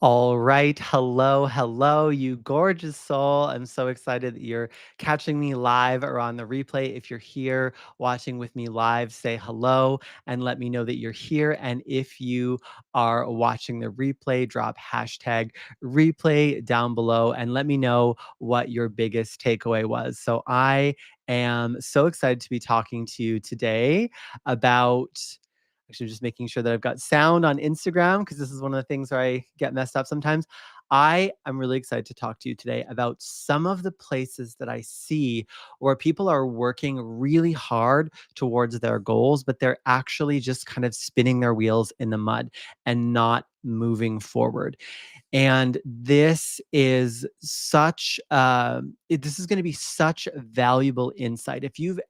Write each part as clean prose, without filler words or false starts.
All right. Hello, hello, you gorgeous soul. I'm so excited that you're catching me live or on the replay. If you're here watching with me live, say hello and let me know that you're here. And if you are watching the replay, drop hashtag replay down below and let me know what your biggest takeaway was. So I am so excited to be talking to you today about actually just making sure that I've got sound on Instagram because this is one of the things where I get messed up sometimes. I am really excited to talk to you today about some of the places that I see where people are working really hard towards their goals, but they're actually just kind of spinning their wheels in the mud and not moving forward. And this is this is going to be such valuable insight. If you've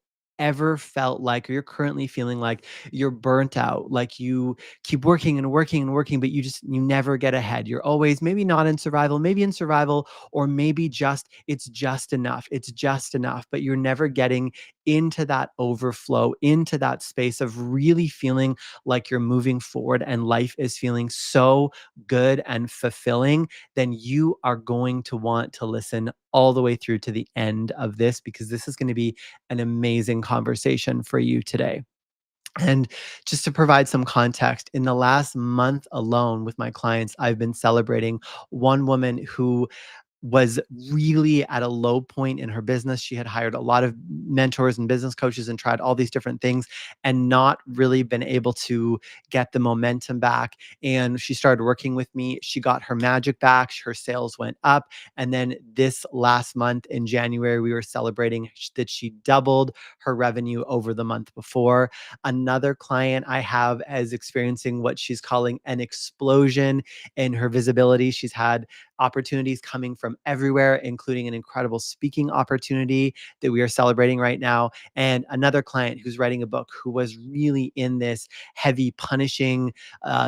ever felt like, or you're currently feeling like you're burnt out, like you keep working and working and working, but you never get ahead. You're always maybe not in survival, maybe in survival, or maybe just it's just enough. It's just enough, but you're never getting into that overflow, into that space of really feeling like you're moving forward and life is feeling so good and fulfilling, then you are going to want to listen all the way through to the end of this because this is going to be an amazing conversation for you today. And just to provide some context, in the last month alone with my clients, I've been celebrating one woman who was really at a low point in her business. She had hired a lot of mentors and business coaches and tried all these different things and not really been able to get the momentum back. And she started working with me. She got her magic back. Her sales went up. And then this last month in January, we were celebrating that she doubled her revenue over the month before. Another client I have is experiencing what she's calling an explosion in her visibility. She's had opportunities coming from everywhere, including an incredible speaking opportunity that we are celebrating right now. And another client who's writing a book who was really in this heavy, punishing,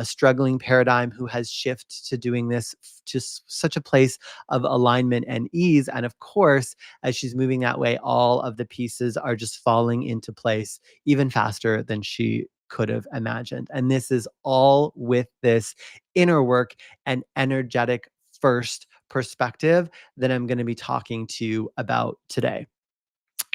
struggling paradigm, who has shifted to doing this just such a place of alignment and ease. And of course, as she's moving that way, all of the pieces are just falling into place even faster than she could have imagined. And this is all with this inner work and energetic first perspective that I'm going to be talking to you about today.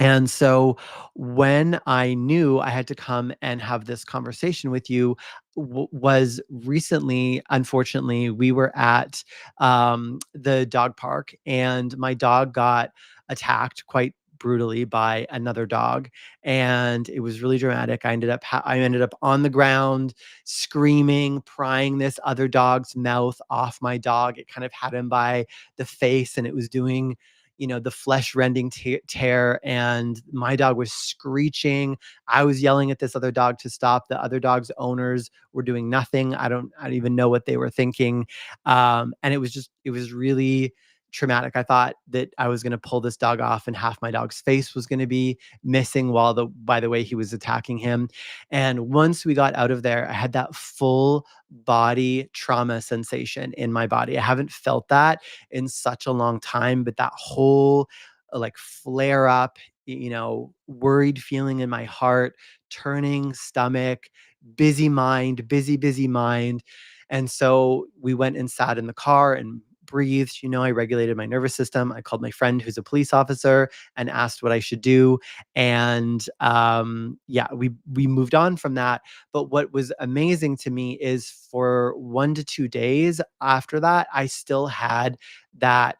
And so when I knew I had to come and have this conversation with you, was recently, unfortunately, we were at the dog park and my dog got attacked quite brutally by another dog, and it was really dramatic. I ended up on the ground screaming, prying this other dog's mouth off my dog. It kind of had him by the face and it was doing the flesh rending tear, and my dog was screeching. I was yelling at this other dog to stop. The other dog's owners were doing nothing. I don't even know what they were thinking. And it was really traumatic. I thought that I was going to pull this dog off and half my dog's face was going to be missing by the way he was attacking him. And once we got out of there, I had that full body trauma sensation in my body. I haven't felt that in such a long time, but that whole like flare up, worried feeling in my heart, turning stomach, busy mind, busy mind. And so we went and sat in the car and breathed. I regulated my nervous system. I called my friend who's a police officer and asked what I should do. And yeah, we moved on from that. But what was amazing to me is for 1 to 2 days after that, I still had that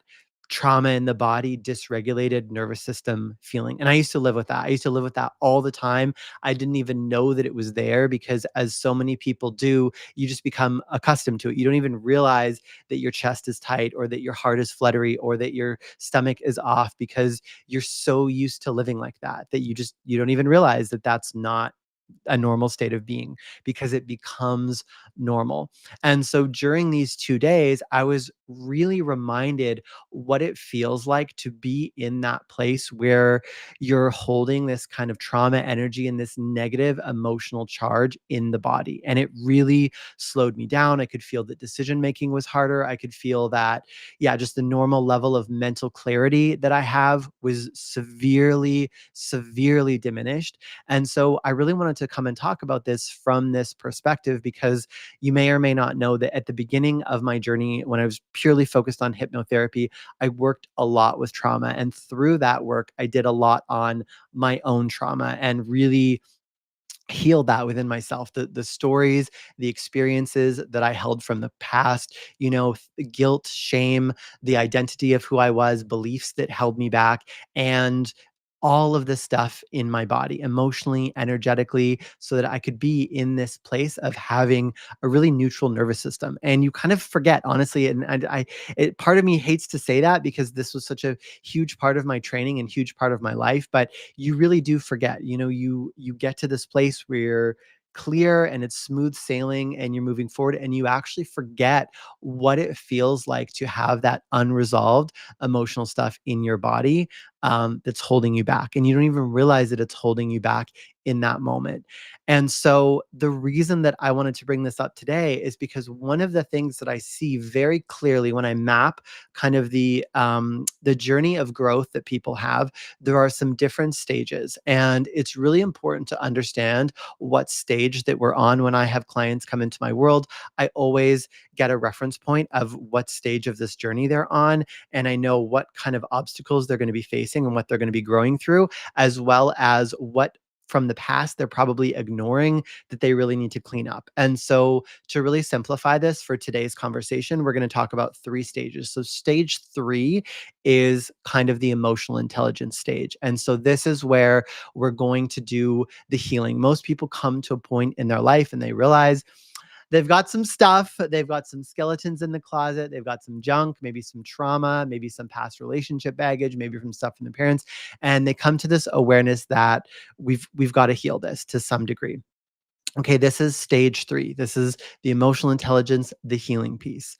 trauma in the body, dysregulated nervous system feeling. And I used to live with that. I used to live with that all the time. I didn't even know that it was there because, as so many people do, you just become accustomed to it. You don't even realize that your chest is tight or that your heart is fluttery or that your stomach is off because you're so used to living like that you don't even realize that that's not a normal state of being because it becomes normal. And so during these 2 days, I was really reminded what it feels like to be in that place where you're holding this kind of trauma energy and this negative emotional charge in the body. And it really slowed me down. I could feel that decision making was harder. I could feel that, yeah, just the normal level of mental clarity that I have was severely, severely diminished. And so I really wanted to come and talk about this from this perspective because you may or may not know that at the beginning of my journey, when I was purely focused on hypnotherapy, I worked a lot with trauma. And through that work, I did a lot on my own trauma and really healed that within myself. The stories, the experiences that I held from the past, guilt, shame, the identity of who I was, beliefs that held me back, and all of this stuff in my body, emotionally, energetically, so that I could be in this place of having a really neutral nervous system. And you kind of forget, honestly, part of me hates to say that because this was such a huge part of my training and huge part of my life, but you really do forget. You get to this place where you're clear and it's smooth sailing and you're moving forward and you actually forget what it feels like to have that unresolved emotional stuff in your body, that's holding you back, and you don't even realize that it's holding you back in that moment. And so the reason that I wanted to bring this up today is because one of the things that I see very clearly when I map kind of the journey of growth that people have, there are some different stages. And it's really important to understand what stage that we're on. When I have clients come into my world, I always get a reference point of what stage of this journey they're on. And I know what kind of obstacles they're going to be facing and what they're going to be growing through, as well as what from the past they're probably ignoring that they really need to clean up. And so, to really simplify this for today's conversation, we're going to talk about three stages. So, stage three is kind of the emotional intelligence stage. And so, this is where we're going to do the healing. Most people come to a point in their life and they realize they've got some stuff, they've got some skeletons in the closet, they've got some junk, maybe some trauma, maybe some past relationship baggage, maybe from stuff from the parents, and they come to this awareness that we've got to heal this to some degree. Okay, this is stage three. This is the emotional intelligence, the healing piece.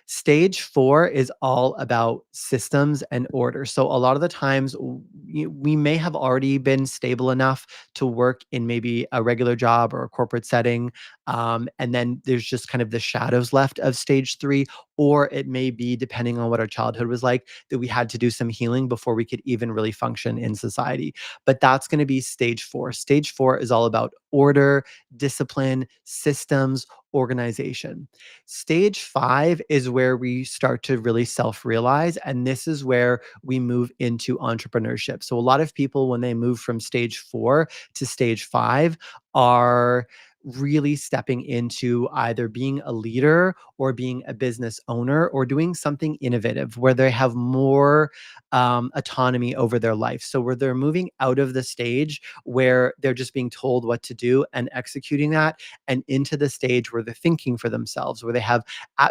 Stage four is all about systems and order. So a lot of the times we may have already been stable enough to work in maybe a regular job or a corporate setting. And then there's just kind of the shadows left of stage three, or it may be, depending on what our childhood was like, that we had to do some healing before we could even really function in society. But that's going to be stage four. Stage four is all about order, discipline, systems, organization. Stage five is where we start to really self realize. And this is where we move into entrepreneurship. So, a lot of people, when they move from stage four to stage five, are really stepping into either being a leader or being a business owner or doing something innovative where they have more autonomy over their life. So, where they're moving out of the stage where they're just being told what to do and executing that, and into the stage where they're thinking for themselves, where they have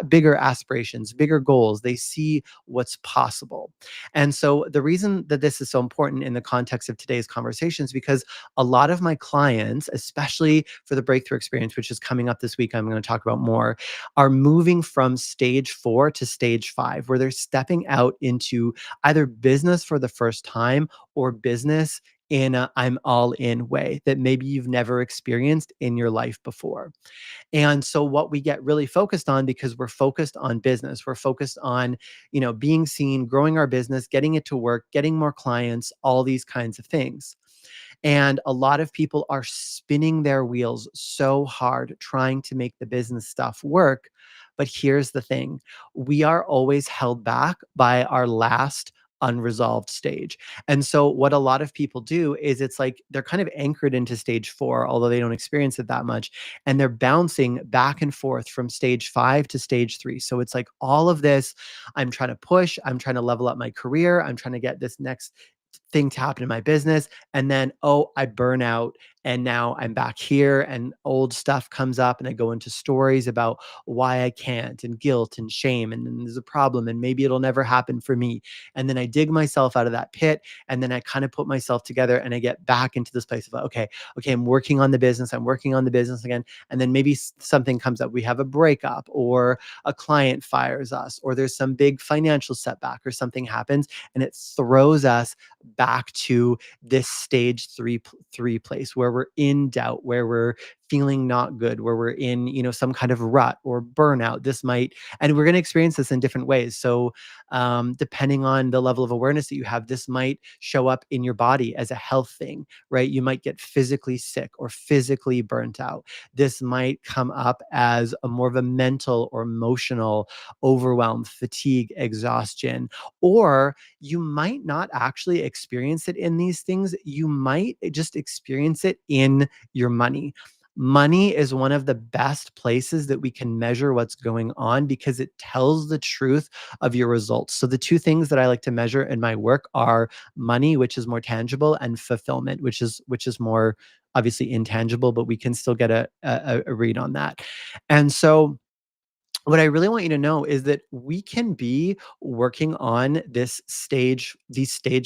bigger aspirations, bigger goals. They see what's possible. And so the reason that this is so important in the context of today's conversation is because a lot of my clients, especially for the breakthrough experience, which is coming up this week, I'm going to talk about more, are moving from stage four to stage five, where they're stepping out into either business for the first time or business in a I'm all in way that maybe you've never experienced in your life before. And so what we get really focused on, because we're focused on business, we're focused on, being seen, growing our business, getting it to work, getting more clients, all these kinds of things. And a lot of people are spinning their wheels so hard trying to make the business stuff work. But here's the thing, we are always held back by our last unresolved stage. And so, what a lot of people do is it's like they're kind of anchored into stage four, although they don't experience it that much. And they're bouncing back and forth from stage five to stage three. So, it's like all of this, I'm trying to push, I'm trying to level up my career, I'm trying to get this next thing to happen in my business, and then I burn out, and now I'm back here and old stuff comes up and I go into stories about why I can't, and guilt and shame, and then there's a problem and maybe it'll never happen for me. And then I dig myself out of that pit, and then I kind of put myself together and I get back into this place of okay, I'm working on the business, I'm working on the business again. And then maybe something comes up, we have a breakup or a client fires us or there's some big financial setback or something happens, and it throws us back to this stage three place where we're in doubt, where we're feeling not good, where we're in, some kind of rut or burnout. This might, and we're going to experience this in different ways. So, depending on the level of awareness that you have, this might show up in your body as a health thing, right? You might get physically sick or physically burnt out. This might come up as a more of a mental or emotional overwhelm, fatigue, exhaustion, or you might not actually experience it in these things. You might just experience it in your money. Money is one of the best places that we can measure what's going on because it tells the truth of your results. So the two things that I like to measure in my work are money, which is more tangible, and fulfillment, which is more obviously intangible, but we can still get a read on that. And so what I really want you to know is that we can be working on these stage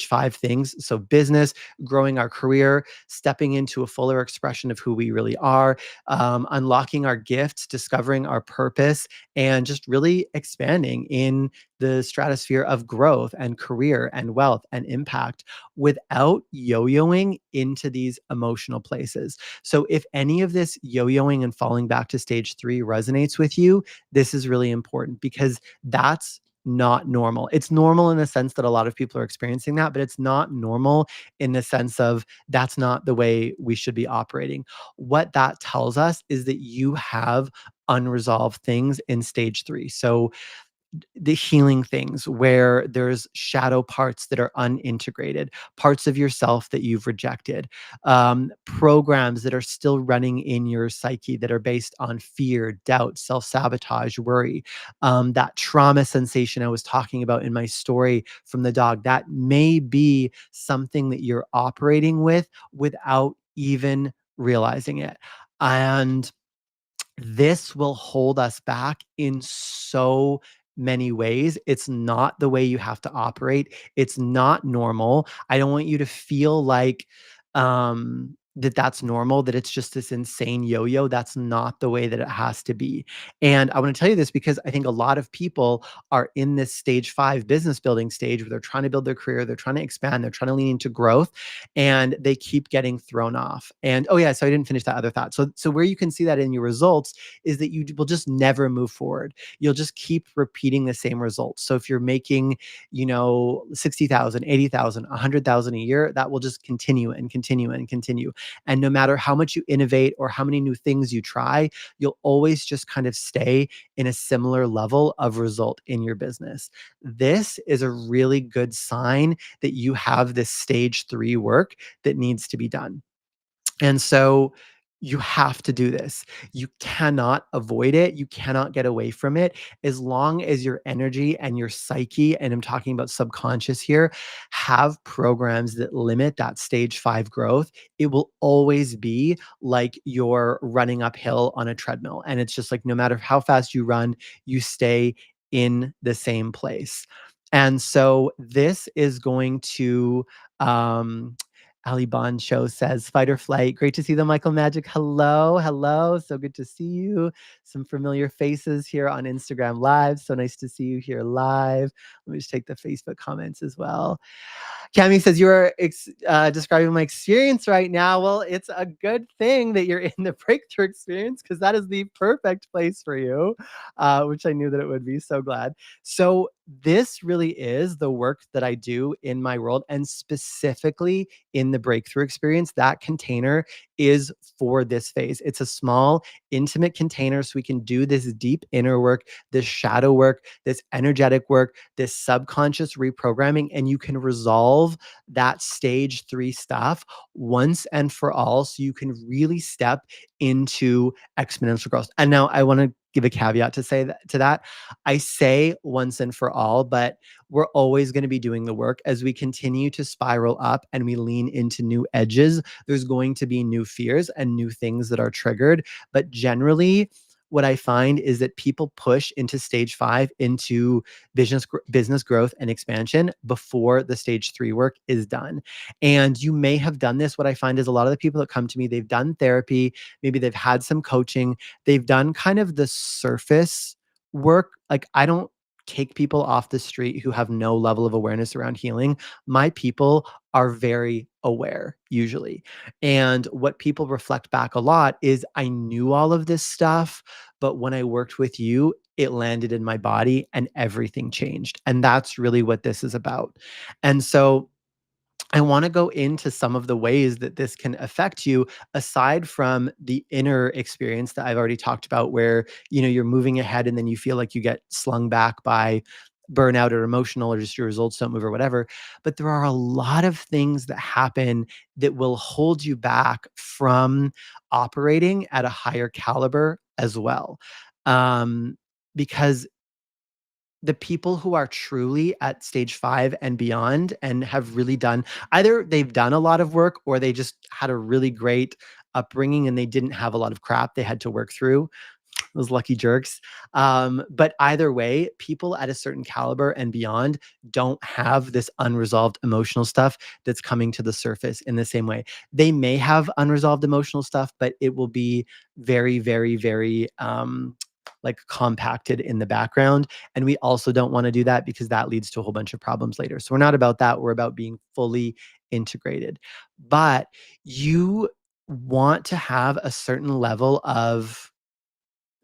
five things. So, business, growing our career, stepping into a fuller expression of who we really are, unlocking our gifts, discovering our purpose, and just really expanding in the stratosphere of growth and career and wealth and impact without yo yoing into these emotional places. So, if any of this yo yoing and falling back to stage three resonates with you, this is really important because that's not normal. It's normal in the sense that a lot of people are experiencing that, but it's not normal in the sense of that's not the way we should be operating. What that tells us is that you have unresolved things in stage three. So, the healing things where there's shadow parts that are unintegrated, parts of yourself that you've rejected, programs that are still running in your psyche that are based on fear, doubt, self sabotage, worry, that trauma sensation I was talking about in my story from the dog. That may be something that you're operating with without even realizing it. And this will hold us back in so many ways. It's not the way you have to operate. It's not normal. I don't want you to feel like that's normal, that it's just this insane yo-yo. That's not the way that it has to be. And I want to tell you this because I think a lot of people are in this stage five business building stage where they're trying to build their career, they're trying to expand, they're trying to lean into growth, and they keep getting thrown off. And oh yeah, so I didn't finish that other thought. So where you can see that in your results is that you will just never move forward. You'll just keep repeating the same results. So if you're making, 60,000, 80,000, 100,000 a year, that will just continue and continue and continue. And no matter how much you innovate or how many new things you try, you'll always just kind of stay in a similar level of result in your business. This is a really good sign that you have this stage three work that needs to be done. And so you have to do this. You cannot avoid it. You cannot get away from it. As long as your energy and your psyche, and I'm talking about subconscious here, have programs that limit that stage five growth, it will always be like you're running uphill on a treadmill. And it's just like no matter how fast you run, you stay in the same place. And so this is going to Ali Bond Show says, fight or flight. Great to see the Michael Magic. Hello, hello. So good to see you. Some familiar faces here on Instagram Live. So nice to see you here live. Let me just take the Facebook comments as well. Cami says, you're describing my experience right now. Well, it's a good thing that you're in the breakthrough experience because that is the perfect place for you, which I knew that it would be. So glad. So this really is the work that I do in my world, and specifically in the breakthrough experience. That container is for this phase. It's a small, intimate container so we can do this deep inner work, this shadow work, this energetic work, this subconscious reprogramming, and you can resolve that stage three stuff once and for all so you can really step into exponential growth. And now I want to give a caveat to that. I say once and for all, but we're always going to be doing the work as we continue to spiral up and we lean into new edges. There's going to be new fears and new things that are triggered. But generally, what I find is that people push into stage five, into business growth and expansion before the stage three work is done. And you may have done this. What I find is a lot of the people that come to me, they've done therapy, maybe they've had some coaching, they've done kind of the surface work. Like, I don't take people off the street who have no level of awareness around healing. My people are very aware usually. And what people reflect back a lot is I knew all of this stuff, but when I worked with you, it landed in my body and everything changed. And that's really what this is about. And so I want to go into some of the ways that this can affect you aside from the inner experience that I've already talked about where, you're moving ahead and then you feel like you get slung back by burnout or emotional or just your results don't move or whatever. But there are a lot of things that happen that will hold you back from operating at a higher caliber as well. Um, because the people who are truly at stage 5 and beyond and have really done either they've done a lot of work or they just had a really great upbringing and they didn't have a lot of crap they had to work through, those lucky jerks. But either way, people at a certain caliber and beyond don't have this unresolved emotional stuff that's coming to the surface in the same way. They may have unresolved emotional stuff, but it will be very, very, very like compacted in the background. And we also don't want to do that because that leads to a whole bunch of problems later. So we're not about that. We're about being fully integrated. But you want to have a certain level of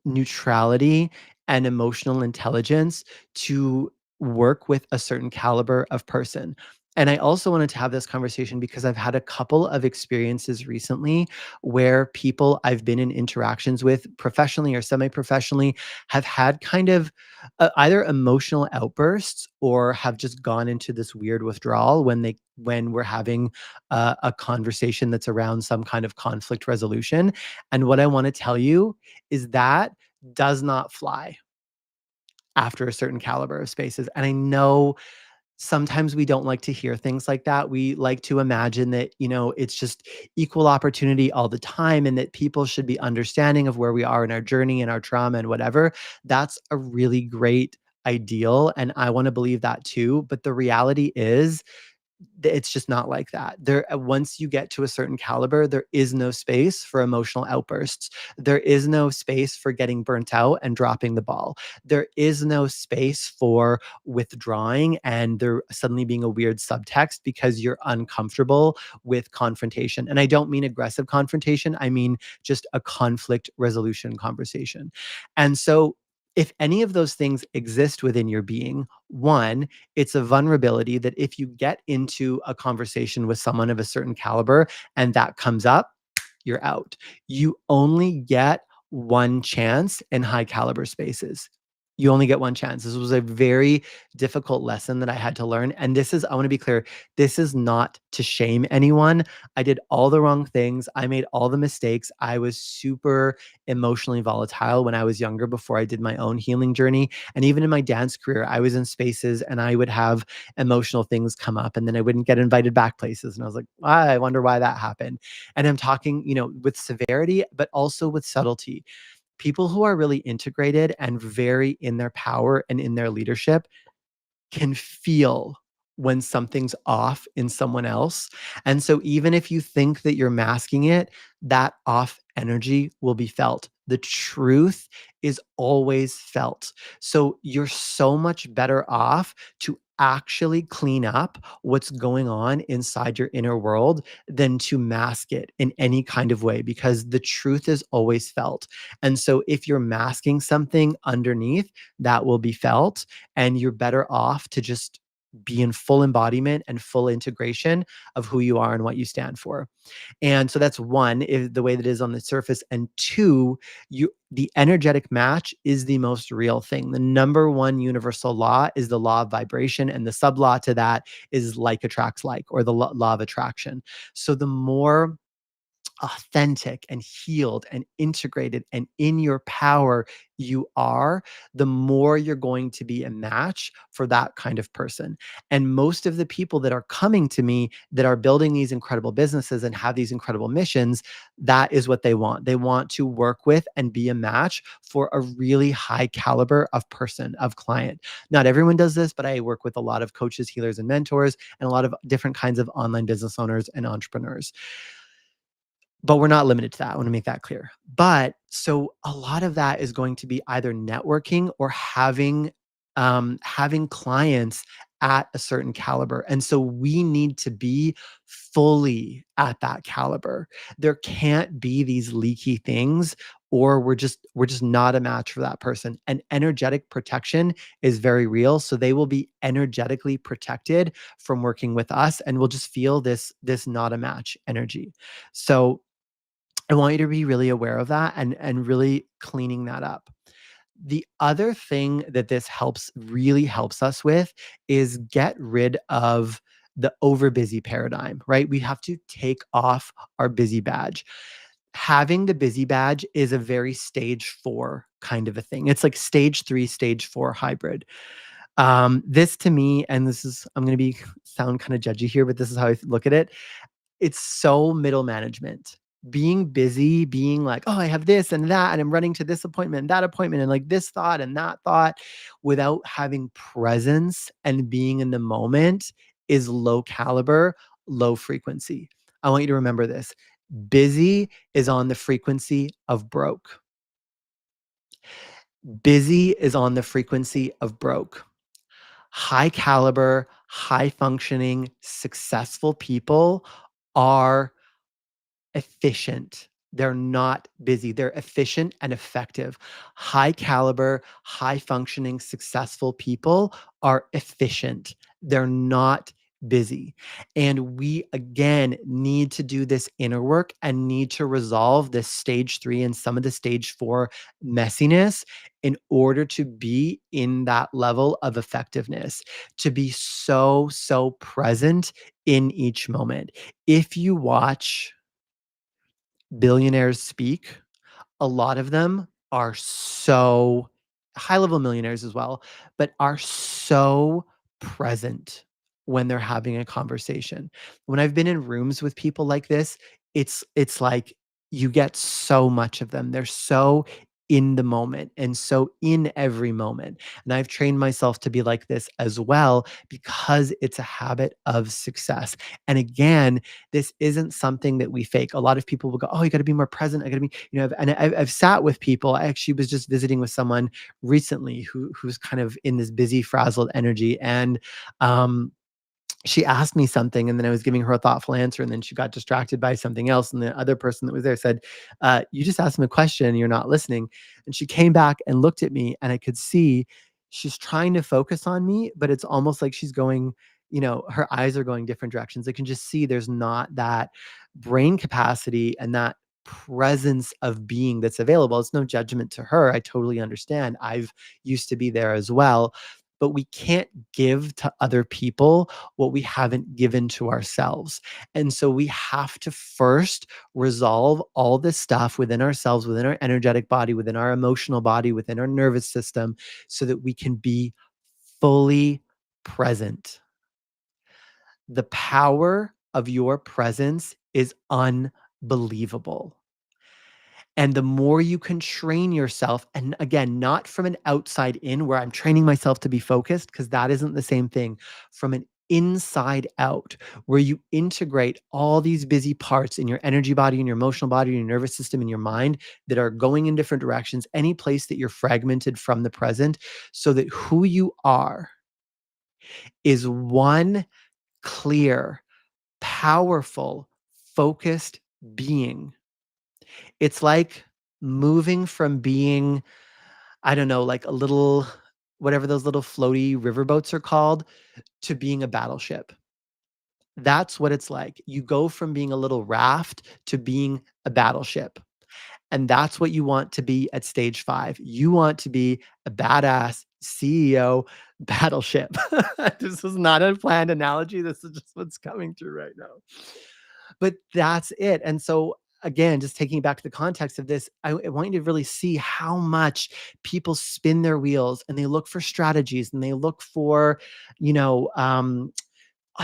neutrality and emotional intelligence to work with a certain caliber of person. And I also wanted to have this conversation because I've had a couple of experiences recently where people I've been in interactions with professionally or semi professionally have had kind of either emotional outbursts or have just gone into this weird withdrawal when we're having a conversation that's around some kind of conflict resolution. And what I want to tell you is that does not fly after a certain caliber of spaces. And I know sometimes we don't like to hear things like that. We like to imagine that, it's just equal opportunity all the time and that people should be understanding of where we are in our journey and our trauma and whatever. That's a really great ideal. And I want to believe that too. But the reality is, it's just not like that. Once you get to a certain caliber, there is no space for emotional outbursts. There is no space for getting burnt out and dropping the ball. There is no space for withdrawing and there suddenly being a weird subtext because you're uncomfortable with confrontation. And I don't mean aggressive confrontation, I mean just a conflict resolution conversation. And so if any of those things exist within your being, one, it's a vulnerability that if you get into a conversation with someone of a certain caliber and that comes up, you're out. You only get one chance in high caliber spaces. You only get one chance. This was a very difficult lesson that I had to learn. And I want to be clear, this is not to shame anyone. I did all the wrong things. I made all the mistakes. I was super emotionally volatile when I was younger before I did my own healing journey. And even in my dance career, I was in spaces and I would have emotional things come up and then I wouldn't get invited back places. And I was like, I wonder why that happened. And I'm talking, with severity, but also with subtlety. People who are really integrated and very in their power and in their leadership can feel when something's off in someone else. And so even if you think that you're masking it, that off energy will be felt. The truth is always felt. So you're so much better off to actually clean up what's going on inside your inner world than to mask it in any kind of way because the truth is always felt. And so if you're masking something underneath, that will be felt and you're better off to just be in full embodiment and full integration of who you are and what you stand for. And so that's one, is the way that it is on the surface. And two, the energetic match is the most real thing. The number one universal law is the law of vibration. And the sub law to that is like attracts like, or the law of attraction. So the more authentic and healed and integrated and in your power you are, the more you're going to be a match for that kind of person. And most of the people that are coming to me that are building these incredible businesses and have these incredible missions, that is what they want. They want to work with and be a match for a really high caliber of person, of client. Not everyone does this, but I work with a lot of coaches, healers, and mentors, and a lot of different kinds of online business owners and entrepreneurs. But we're not limited to that. I want to make that clear. But so a lot of that is going to be either networking or having having clients at a certain caliber. And so we need to be fully at that caliber. There can't be these leaky things or we're just not a match for that person. And energetic protection is very real, so they will be energetically protected from working with us and we'll just feel this not a match energy. So I want you to be really aware of that and really cleaning that up. The other thing that this really helps us with is get rid of the over busy paradigm, right? We have to take off our busy badge. Having the busy badge is a very stage 4 kind of a thing. It's like stage 3, stage 4 hybrid. This to me, and this is I'm going to be sound kind of judgy here, but this is how I look at it. It's so middle management. Being busy, being like, "Oh, I have this and that, and I'm running to this appointment and that appointment, and like this thought and that thought," without having presence and being in the moment is low caliber, low frequency. I want you to remember this. Busy is on the frequency of broke. Busy is on the frequency of broke. High caliber, high functioning, successful people are efficient. They're not busy. They're efficient and effective. High caliber, high functioning, successful people are efficient. They're not busy. And we, again, need to do this inner work and need to resolve this stage 3 and some of the stage 4 messiness in order to be in that level of effectiveness, to be so, so present in each moment. If you watch billionaires speak, a lot of them are so high level millionaires as well, but are so present when they're having a conversation. When I've been in rooms with people like this, it's like you get so much of them. They're so in the moment and so in every moment. And I've trained myself to be like this as well because it's a habit of success. And again, this isn't something that we fake. A lot of people will go, "Oh, you got to be more present. I got to be," and I've sat with people. I actually was just visiting with someone recently who's kind of in this busy, frazzled energy, and um, she asked me something and then I was giving her a thoughtful answer and then she got distracted by something else. And the other person that was there said, "You just asked him a question and you're not listening." And she came back and looked at me and I could see she's trying to focus on me, but it's almost like she's going, her eyes are going different directions. I can just see there's not that brain capacity and that presence of being that's available. It's no judgment to her. I totally understand. I've used to be there as well, but we can't give to other people what we haven't given to ourselves. And so we have to first resolve all this stuff within ourselves, within our energetic body, within our emotional body, within our nervous system, so that we can be fully present. The power of your presence is unbelievable. And the more you can train yourself, and again, not from an outside in where I'm training myself to be focused, because that isn't the same thing, from an inside out, where you integrate all these busy parts in your energy body, in your emotional body, in your nervous system, in your mind that are going in different directions, any place that you're fragmented from the present, so that who you are is one clear, powerful, focused being. It's like moving from being, I don't know, like a little whatever those little floaty riverboats are called, to being a battleship. That's what it's like. You go from being a little raft to being a battleship. And that's what you want to be at stage 5. You want to be a badass CEO battleship. This is not a planned analogy. This is just what's coming through right now. But that's it. And so again, just taking it back to the context of this, I want you to really see how much people spin their wheels and they look for strategies and they look for, you know,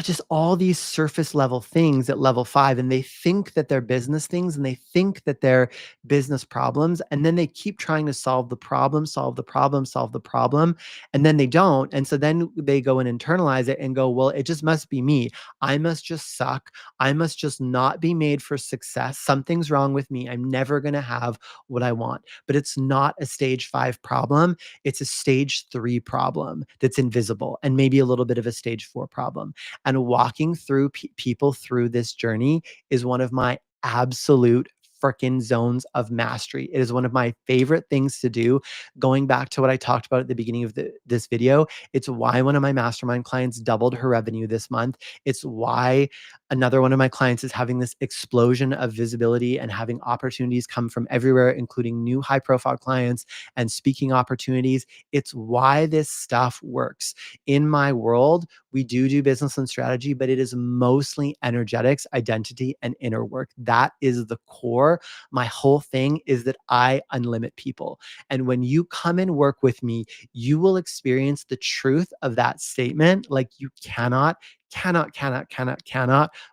just all these surface level things at level 5, and they think that they're business things, and they think that they're business problems, and then they keep trying to solve the problem, solve the problem, solve the problem, and then they don't, and so then they go and internalize it and go, "Well, it just must be me. I must just suck. I must just not be made for success. Something's wrong with me. I'm never gonna have what I want." But it's not a stage 5 problem, it's a stage 3 problem that's invisible, and maybe a little bit of a stage 4 problem. And walking through people through this journey is one of my absolute freaking zones of mastery. It is one of my favorite things to do. Going back to what I talked about at the beginning of this video, it's why one of my mastermind clients doubled her revenue this month. It's why another one of my clients is having this explosion of visibility and having opportunities come from everywhere, including new high profile clients and speaking opportunities. It's why this stuff works. In my world, we do business and strategy, but it is mostly energetics, identity, and inner work. That is the core. My whole thing is that I unlimit people. And when you come and work with me, you will experience the truth of that statement like you cannot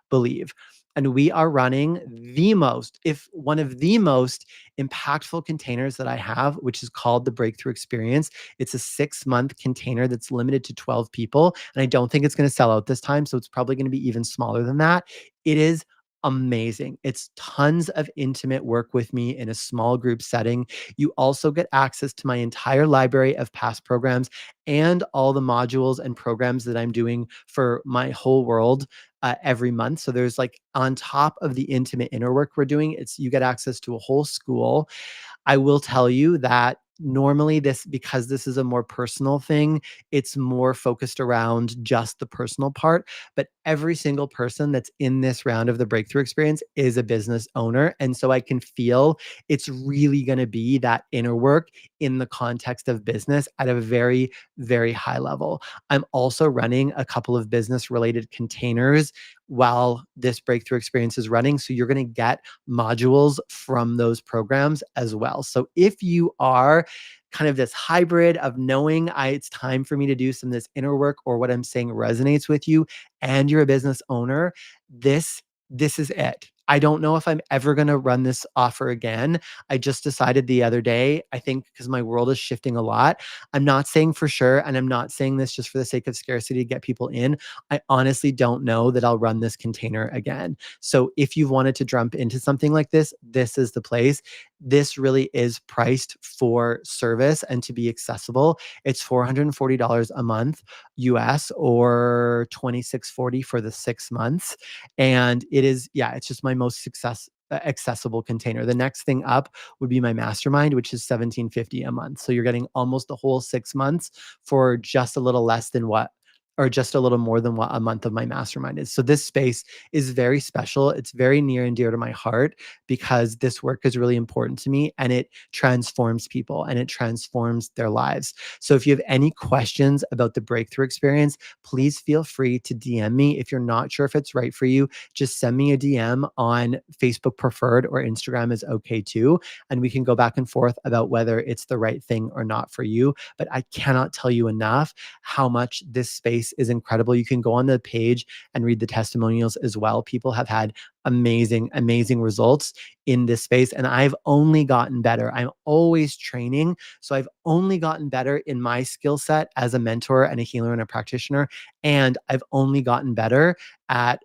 believe. And we are running the most, if one of the most impactful containers that I have, which is called the Breakthrough Experience. It's a 6-month container that's limited to 12 people. And I don't think it's going to sell out this time. So it's probably going to be even smaller than that. It is amazing. It's tons of intimate work with me in a small group setting. You also get access to my entire library of past programs and all the modules and programs that I'm doing for my whole world every month. So there's like on top of the intimate inner work we're doing, it's you get access to a whole school. I will tell you that normally this, because this is a more personal thing, it's more focused around just the personal part. But every single person that's in this round of the breakthrough experience is a business owner. And so I can feel it's really going to be that inner work in the context of business at a very, very high level. I'm also running a couple of business related containers while this breakthrough experience is running. So you're going to get modules from those programs as well. So if you are kind of this hybrid of knowing it's time for me to do some of this inner work, or what I'm saying resonates with you and you're a business owner, this is it. I don't know if I'm ever going to run this offer again. I just decided the other day, I think because my world is shifting a lot. I'm not saying for sure, and I'm not saying this just for the sake of scarcity to get people in. I honestly don't know that I'll run this container again. So if you've wanted to jump into something like this is the place. This really is priced for service and to be accessible. It's $440 a month US, or 2640 for the 6 months. And it is, yeah, it's just my most accessible container. The next thing up would be my mastermind, which is 1750 a month. So you're getting almost the whole 6 months for just a little less than what, or just a little more than what a month of my mastermind is. So this space is very special. It's very near and dear to my heart because this work is really important to me, and it transforms people and it transforms their lives. So if you have any questions about the breakthrough experience, please feel free to DM me. If you're not sure if it's right for you, just send me a DM on Facebook preferred, or Instagram is okay too. And we can go back and forth about whether it's the right thing or not for you. But I cannot tell you enough how much this space is incredible. You can go on the page and read the testimonials as well. People have had amazing results in this space, and I've only gotten better. I'm always training, so I've only gotten better in my skill set as a mentor and a healer and a practitioner, and I've only gotten better at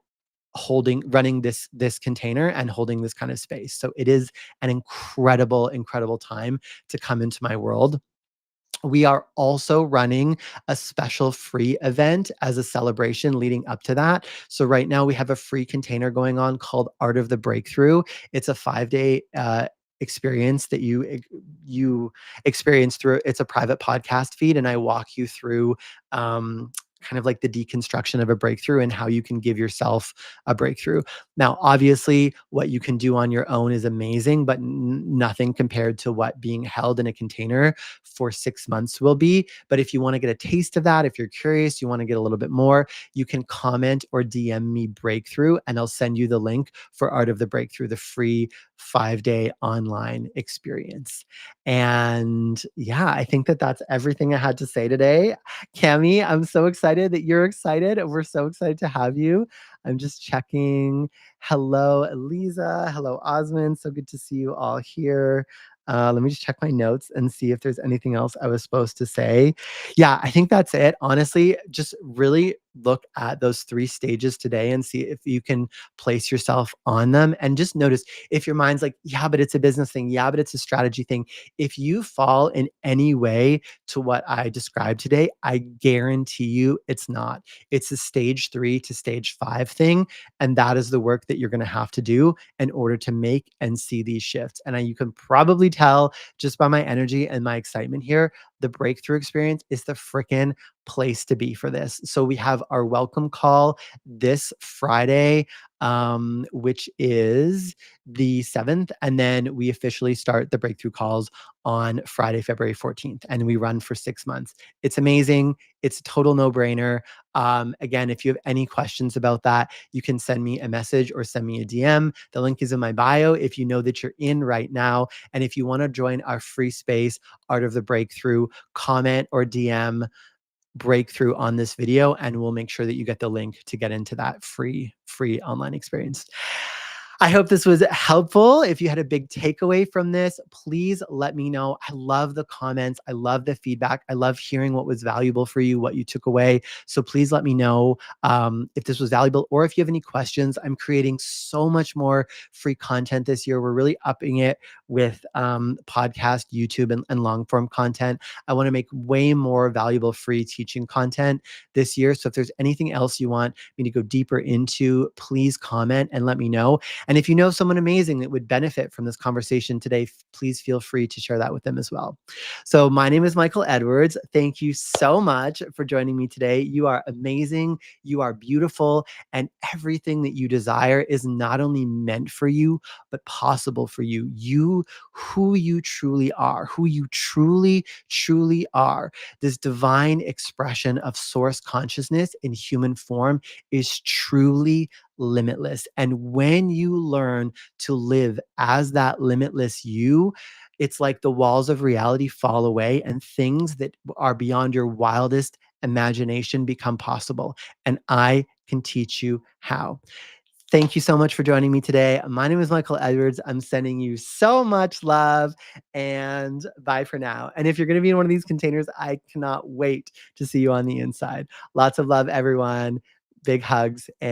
running this container and holding this kind of space. So it is an incredible time to come into my world. We are also running a special free event as a celebration leading up to that. So right now we have a free container going on called Art of the Breakthrough. It's a 5-day experience that you experience through. It's a private podcast feed, and I walk you through kind of like the deconstruction of a breakthrough and how you can give yourself a breakthrough. Now, obviously, what you can do on your own is amazing, but nothing compared to what being held in a container for 6 months will be. But if you want to get a taste of that, if you're curious, you want to get a little bit more, you can comment or DM me breakthrough, and I'll send you the link for Art of the Breakthrough, the free 5-day online experience. And yeah, I think that that's everything I had to say today. Cami, I'm so excited excited that you're excited. We're so excited to have you. I'm just checking. Hello, Eliza. Hello, Osmond. So good to see you all here. Let me just check my notes and see if there's anything else I was supposed to say. Yeah, I think that's it. Honestly, just really look at those 3 stages today and see if you can place yourself on them. And just notice if your mind's like, yeah, but it's a business thing. Yeah, but it's a strategy thing. If you fall in any way to what I described today, I guarantee you it's not. It's a stage 3 to stage 5 thing. And that is the work that you're going to have to do in order to make and see these shifts. And you can probably tell just by my energy and my excitement here, the breakthrough experience is the freaking place to be for this. So we have our welcome call this Friday, which is the 7th. And then we officially start the breakthrough calls on Friday, February 14th. And we run for 6 months. It's amazing. It's a total no brainer. Again, if you have any questions about that, you can send me a message or send me a DM. The link is in my bio if you know that you're in right now. And if you want to join our free space, Art of the Breakthrough, comment or DM breakthrough on this video and we'll make sure that you get the link to get into that free online experience. I hope this was helpful. If you had a big takeaway from this, please let me know. I love the comments. I love the feedback. I love hearing what was valuable for you, what you took away. So please let me know if this was valuable or if you have any questions. I'm creating so much more free content this year. We're really upping it with podcast, YouTube, and long form content. I want to make way more valuable free teaching content this year. So if there's anything else you want me to go deeper into, please comment and let me know. And if you know someone amazing that would benefit from this conversation today, please feel free to share that with them as well. So my name is Michael Edwards. Thank you so much for joining me today. You are amazing. You are beautiful. And everything that you desire is not only meant for you, but possible for you. You, who you truly are, who you truly are. This divine expression of source consciousness in human form is truly limitless. And when you learn to live as that limitless you, it's like the walls of reality fall away and things that are beyond your wildest imagination become possible. And I can teach you how. Thank you so much for joining me today. My name is Michael Edwards. I'm sending you so much love and bye for now. And if you're going to be in one of these containers, I cannot wait to see you on the inside. Lots of love, everyone. Big hugs. And